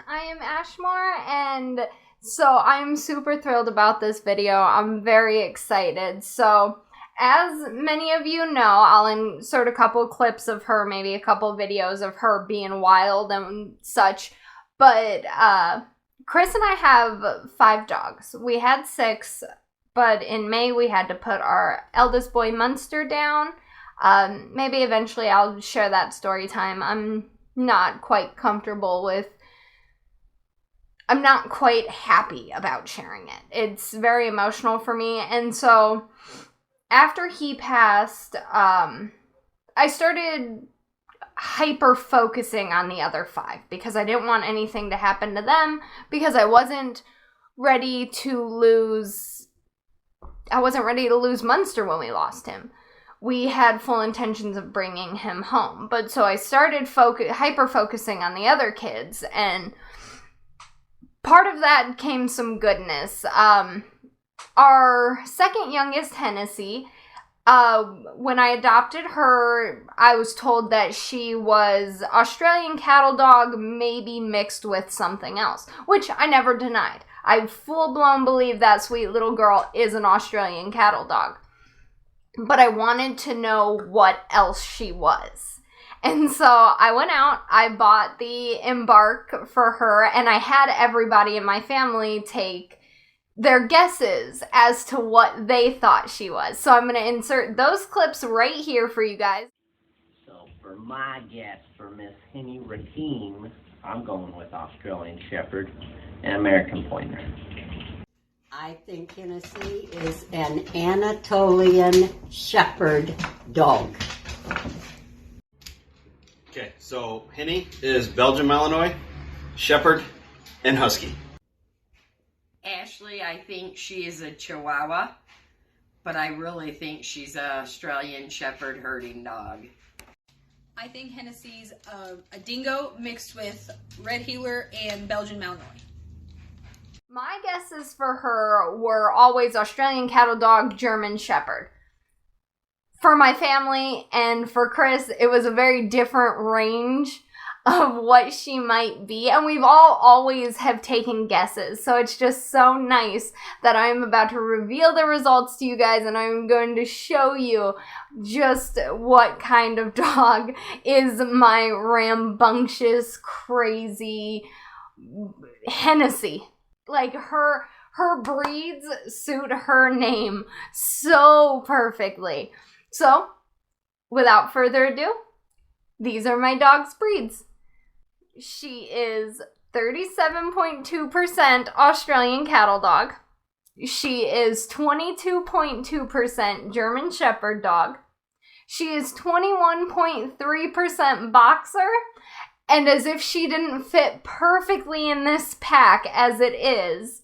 I am Ashmore, and so I'm super thrilled about this video. I'm very excited. So, as many of you know, I'll insert a couple clips of her, maybe a couple videos of her being wild and such, but Chris and I have 5 dogs. We had 6, but in May we had to put our eldest boy Munster down. Maybe eventually I'll share that story time. I'm not quite happy about sharing it. It's very emotional for me. And so after he passed, I started hyper focusing on the other 5 because I didn't want anything to happen to them, because I wasn't ready to lose Munster when we lost him. We had full intentions of bringing him home. But so I started hyper focusing on the other kids, and part of that came some goodness. Our second youngest, Hennessy, when I adopted her, I was told that she was Australian cattle dog, maybe mixed with something else, which I never denied. I full-blown believe that sweet little girl is an Australian cattle dog. But I wanted to know what else she was. And so I went out, I bought the Embark for her, and I had everybody in my family take their guesses as to what they thought she was. So I'm going to insert those clips right here for you guys. So for my guess for Miss Henny Raheem, I'm going with Australian Shepherd and American Pointer. I think Hennessy is an Anatolian Shepherd dog. Okay, so Henny is Belgian Malinois, Shepherd, and Husky. Ashley, I think she is a Chihuahua, but I really think she's an Australian Shepherd herding dog. I think Hennessy's a dingo mixed with Red Heeler and Belgian Malinois. My guesses for her were always Australian cattle dog, German Shepherd. For my family and for Chris, it was a very different range of what she might be, and we've always have taken guesses, so it's just so nice that I'm about to reveal the results to you guys, and I'm going to show you just what kind of dog is my rambunctious, crazy Hennessy. Like, her breeds suit her name so perfectly. So, without further ado, these are my dog's breeds. She is 37.2% Australian cattle dog. She is 22.2% German Shepherd dog. She is 21.3% boxer. And as if she didn't fit perfectly in this pack as it is,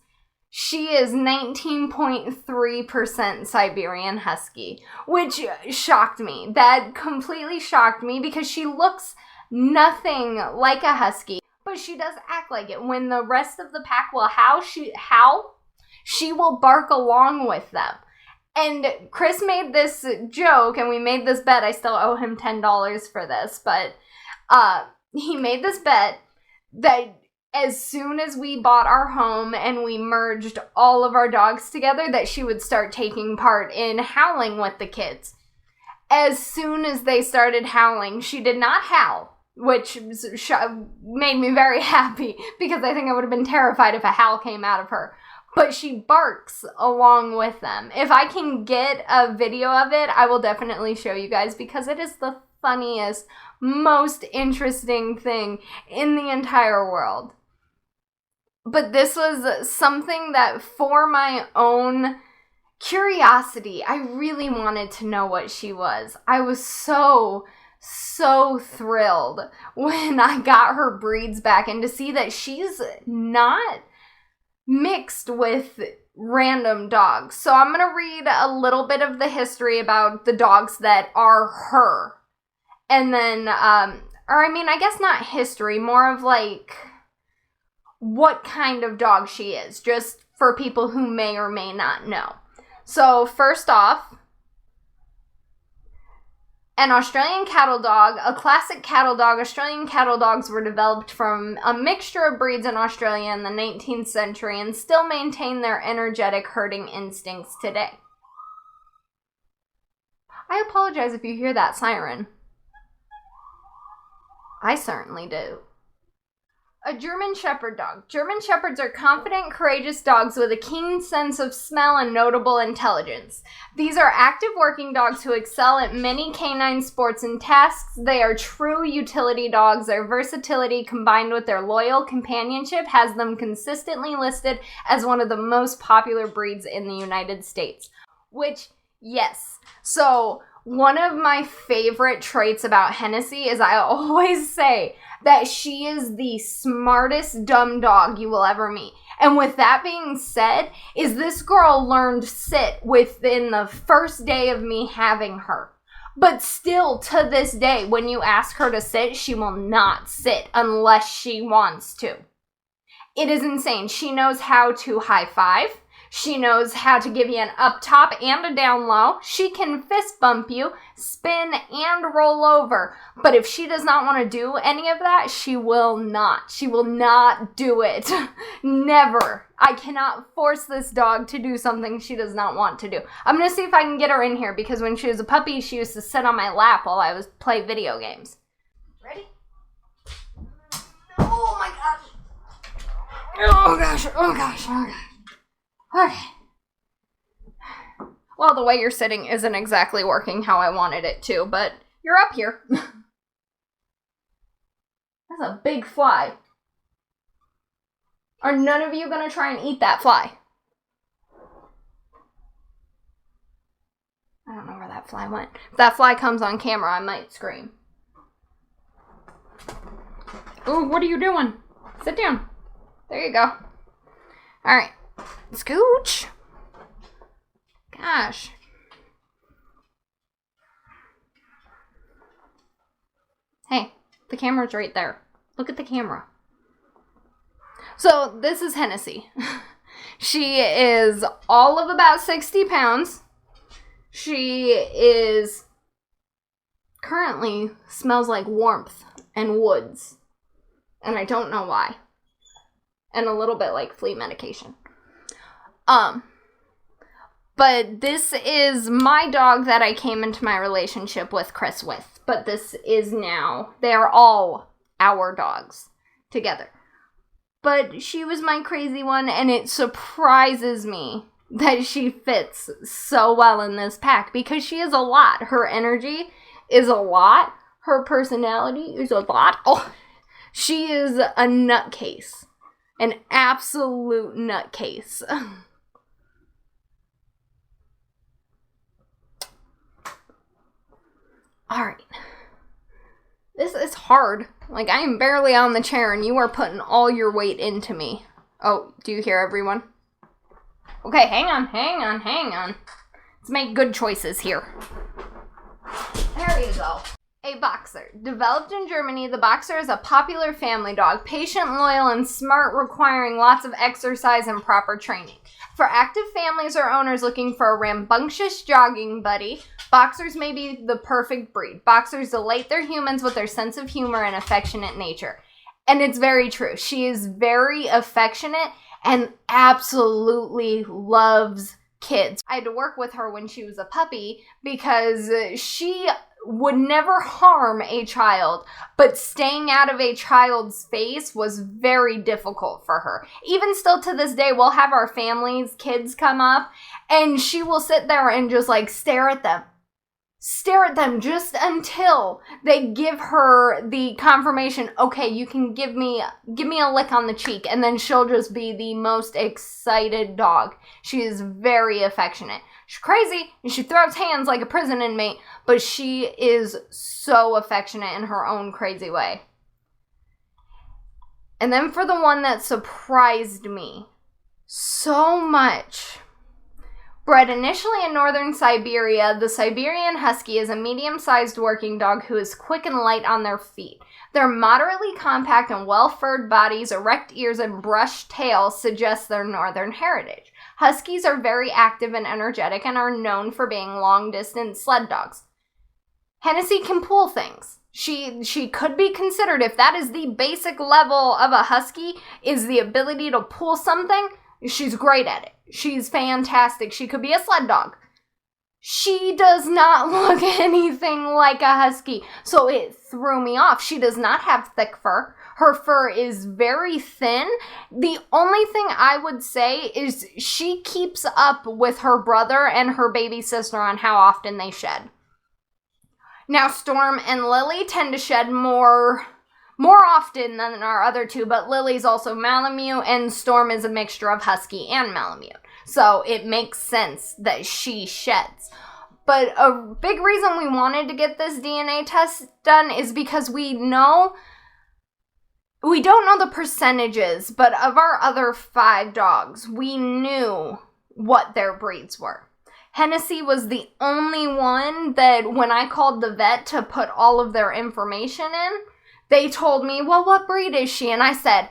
she is 19.3% Siberian Husky, which shocked me. That completely shocked me because she looks nothing like a Husky, but she does act like it. When the rest of the pack will howl, she will bark along with them. And Chris made this joke, and we made this bet. I still owe him $10 for this, but he made this bet that as soon as we bought our home and we merged all of our dogs together, that she would start taking part in howling with the kids. As soon as they started howling, she did not howl, which made me very happy because I think I would have been terrified if a howl came out of her. But she barks along with them. If I can get a video of it, I will definitely show you guys because it is the funniest, most interesting thing in the entire world. But this was something that, for my own curiosity, I really wanted to know what she was. I was so thrilled when I got her breeds back, and to see that she's not mixed with random dogs. So I'm going to read a little bit of the history about the dogs that are her. And then, I guess not history, more of like what kind of dog she is, just for people who may or may not know. So first off, An Australian cattle dog, a classic cattle dog. Australian cattle dogs were developed from a mixture of breeds in Australia in the 19th century and still maintain their energetic herding instincts today. I apologize if you hear that siren. I certainly do. A German Shepherd dog. German Shepherds are confident, courageous dogs with a keen sense of smell and notable intelligence. These are active working dogs who excel at many canine sports and tasks. They are true utility dogs. Their versatility combined with their loyal companionship has them consistently listed as one of the most popular breeds in the United States. Which, yes. So, one of my favorite traits about Hennessy is I always say that she is the smartest dumb dog you will ever meet. And with that being said, is this girl learned sit within the first day of me having her. But still, to this day, when you ask her to sit, she will not sit unless she wants to. It is insane. She knows how to high five. She knows how to give you an up top and a down low. She can fist bump you, spin, and roll over. But if she does not want to do any of that, she will not. She will not do it. Never. I cannot force this dog to do something she does not want to do. I'm going to see if I can get her in here because when she was a puppy, she used to sit on my lap while I was play video games. Ready? Oh my gosh. Oh gosh. Oh gosh. Oh gosh. Okay. Well, the way you're sitting isn't exactly working how I wanted it to, but you're up here. That's a big fly. Are none of you gonna try and eat that fly? I don't know where that fly went. If that fly comes on camera, I might scream. Ooh, what are you doing? Sit down. There you go. Alright. Scooch. Gosh. Hey, the camera's right there. Look at the camera. So, this is Hennessy. She is all of about 60 pounds. She is currently smells like warmth and woods. And I don't know why. And a little bit like flea medication. But this is my dog that I came into my relationship with Chris with. But this is now, they're all our dogs together. But she was my crazy one, and it surprises me that she fits so well in this pack because she is a lot. Her energy is a lot. Her personality is a lot. Oh, she is a nutcase. An absolute nutcase. Alright. This is hard. Like, I am barely on the chair and you are putting all your weight into me. Oh, do you hear everyone? Okay, hang on. Let's make good choices here. There you go. A boxer. Developed in Germany, the boxer is a popular family dog, patient, loyal, and smart, requiring lots of exercise and proper training. For active families or owners looking for a rambunctious jogging buddy, boxers may be the perfect breed. Boxers delight their humans with their sense of humor and affectionate nature. And it's very true. She is very affectionate and absolutely loves kids. I had to work with her when she was a puppy because she would never harm a child, but staying out of a child's face was very difficult for her. Even still to this day, we'll have our family's kids come up and she will sit there and just like stare at them just until they give her the confirmation, okay, you can give me a lick on the cheek, and then she'll just be the most excited dog. She is very affectionate. She's crazy, and she throws hands like a prison inmate, but she is so affectionate in her own crazy way. And then for the one that surprised me so much. Bred initially in northern Siberia, the Siberian Husky is a medium-sized working dog who is quick and light on their feet. Their moderately compact and well-furred bodies, erect ears, and brushed tails suggest their northern heritage. Huskies are very active and energetic and are known for being long-distance sled dogs. Hennessy can pull things. She could be considered, if that is the basic level of a husky, is the ability to pull something, she's great at it. She's fantastic. She could be a sled dog. She does not look anything like a husky, so it threw me off. She does not have thick fur. Her fur is very thin. The only thing I would say is she keeps up with her brother and her baby sister on how often they shed. Now, Storm and Lily tend to shed more often than our other two, but Lily's also Malamute, and Storm is a mixture of Husky and Malamute. So it makes sense that she sheds. But a big reason we wanted to get this DNA test done is because we don't know the percentages, but of our other 5 dogs, we knew what their breeds were. Hennessy was the only one that when I called the vet to put all of their information in, they told me, well, what breed is she? And I said,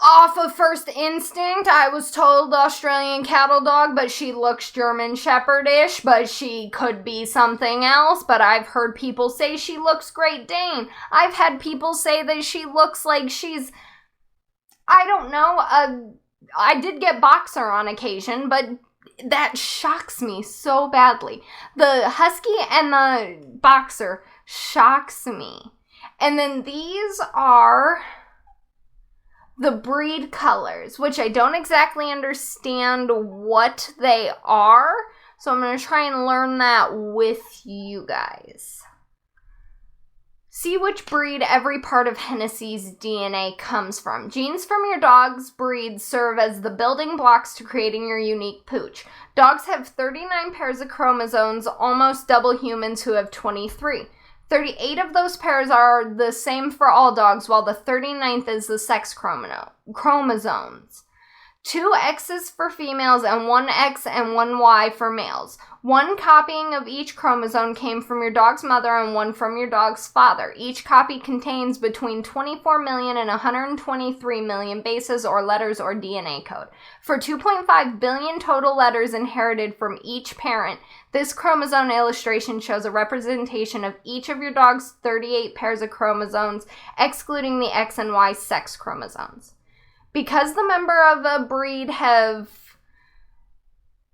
off of first instinct, I was told Australian cattle dog, but she looks German Shepherd-ish, but she could be something else. But I've heard people say she looks Great Dane. I've had people say that she looks like she's, I don't know, I did get Boxer on occasion, but that shocks me so badly. The Husky and the Boxer shocks me. And then these are the breed colors, which I don't exactly understand what they are. So I'm going to try and learn that with you guys. See which breed every part of Hennessy's DNA comes from. Genes from your dog's breed serve as the building blocks to creating your unique pooch. Dogs have 39 pairs of chromosomes, almost double humans who have 23. 38 of those pairs are the same for all dogs, while the 39th is the sex chromosomes. 2 X's for females and 1 X and 1 Y for males. 1 copying of each chromosome came from your dog's mother and 1 from your dog's father. Each copy contains between 24 million and 123 million bases or letters or DNA code. For 2.5 billion total letters inherited from each parent, this chromosome illustration shows a representation of each of your dog's 38 pairs of chromosomes, excluding the X and Y sex chromosomes. Because the member of a breed have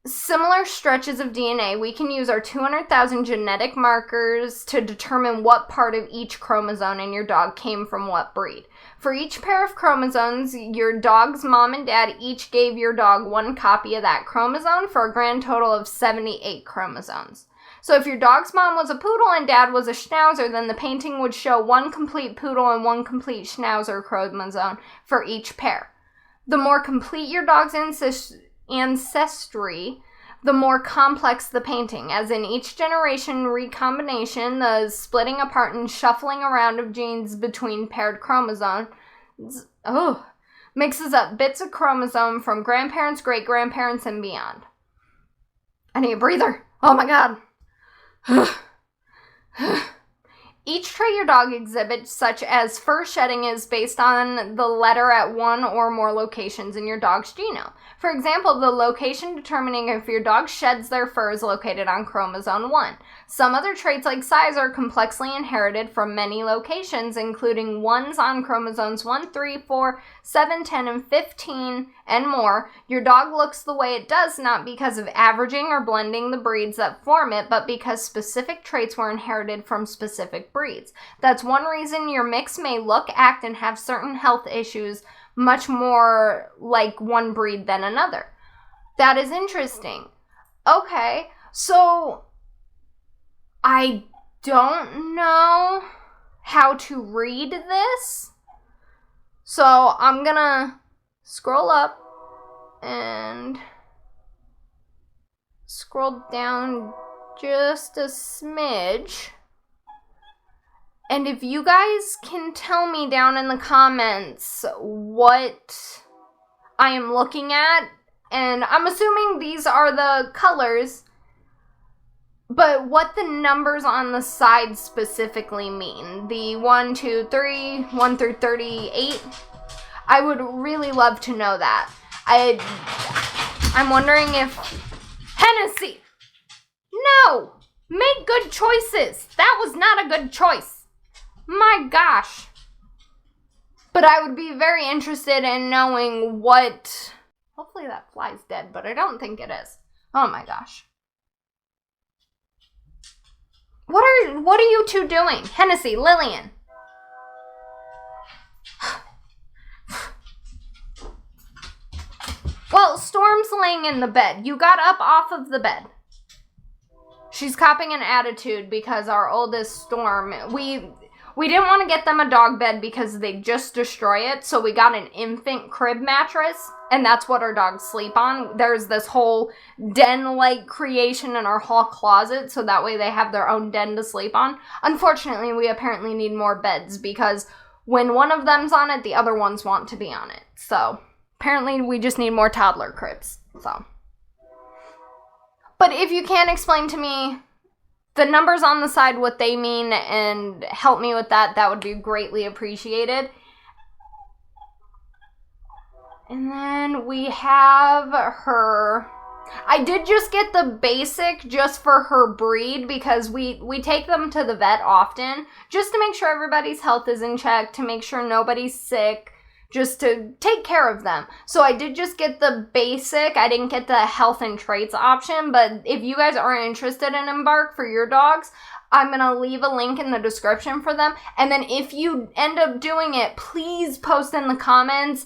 similar stretches of DNA, we can use our 200,000 genetic markers to determine what part of each chromosome in your dog came from what breed. For each pair of chromosomes, your dog's mom and dad each gave your dog 1 copy of that chromosome for a grand total of 78 chromosomes. So if your dog's mom was a poodle and dad was a schnauzer, then the painting would show 1 complete poodle and 1 complete schnauzer chromosome for each pair. The more complete your dog's ancestry, the more complex the painting, as in each generation recombination, the splitting apart and shuffling around of genes between paired chromosomes, mixes up bits of chromosome from grandparents, great-grandparents, and beyond. I need a breather. Oh my god. Each trait your dog exhibits, such as fur shedding, is based on the letter at 1 or more locations in your dog's genome. For example, the location determining if your dog sheds their fur is located on chromosome 1. Some other traits like size are complexly inherited from many locations, including ones on chromosomes 1, 3, 4, 7, 10, and 15, and more. Your dog looks the way it does not because of averaging or blending the breeds that form it, but because specific traits were inherited from specific breeds. That's one reason your mix may look, act, and have certain health issues much more like one breed than another. That is interesting. Okay, so I don't know how to read this, so I'm gonna scroll up and scroll down just a smidge. And if you guys can tell me down in the comments what I am looking at, and I'm assuming these are the colors, but what the numbers on the side specifically mean. The 1, 2, 3, 1 through 38. I would really love to know that. I'm wondering if Hennessy. No! Make good choices. That was not a good choice. My gosh. But I would be very interested in knowing what... Hopefully that fly's dead, but I don't think it is. Oh my gosh. What are you two doing? Hennessy, Lillian. Well, Storm's laying in the bed. You got up off of the bed. She's copping an attitude because our oldest Storm, we didn't want to get them a dog bed because they just destroy it, so we got an infant crib mattress, and that's what our dogs sleep on. There's this whole den-like creation in our hall closet, so that way they have their own den to sleep on. Unfortunately, we apparently need more beds because when one of them's on it, the other ones want to be on it. So apparently we just need more toddler cribs. So, but if you can explain to me the numbers on the side, what they mean, and help me with that, that would be greatly appreciated. And then we have her... I did just get the basic just for her breed because we take them to the vet often just to make sure everybody's health is in check, to make sure nobody's sick, just to take care of them. So I did just get the basic. I didn't get the health and traits option, but if you guys are interested in Embark for your dogs, I'm going to leave a link in the description for them. And then if you end up doing it, please post in the comments.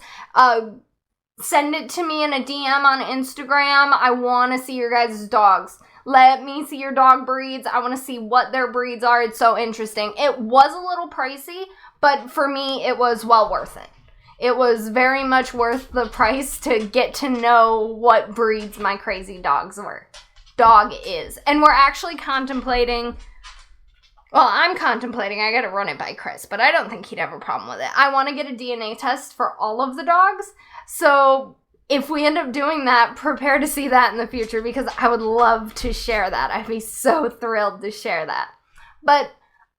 Send it to me in a DM on Instagram. I want to see your guys' dogs. Let me see your dog breeds. I want to see what their breeds are. It's so interesting. It was a little pricey, but for me, it was well worth it. It was very much worth the price to get to know what breeds my crazy dog is. And we're actually contemplating, well, I'm contemplating, I gotta run it by Chris, but I don't think he'd have a problem with it. I want to get a DNA test for all of the dogs. So if we end up doing that, prepare to see that in the future because I would love to share that. I'd be so thrilled to share that. But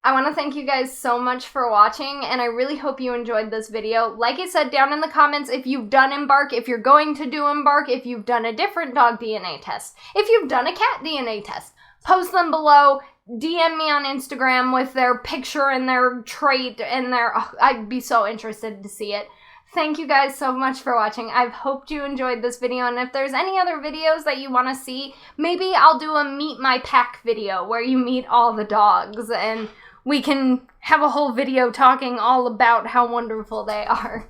I want to thank you guys so much for watching, and I really hope you enjoyed this video. Like I said down in the comments, if you've done Embark, if you're going to do Embark, if you've done a different dog DNA test, if you've done a cat DNA test, post them below. DM me on Instagram with their picture and their trait and their... Oh, I'd be so interested to see it. Thank you guys so much for watching. I've hoped you enjoyed this video, and if there's any other videos that you want to see, maybe I'll do a meet my pack video where you meet all the dogs and we can have a whole video talking all about how wonderful they are.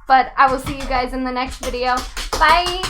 But I will see you guys in the next video. Bye!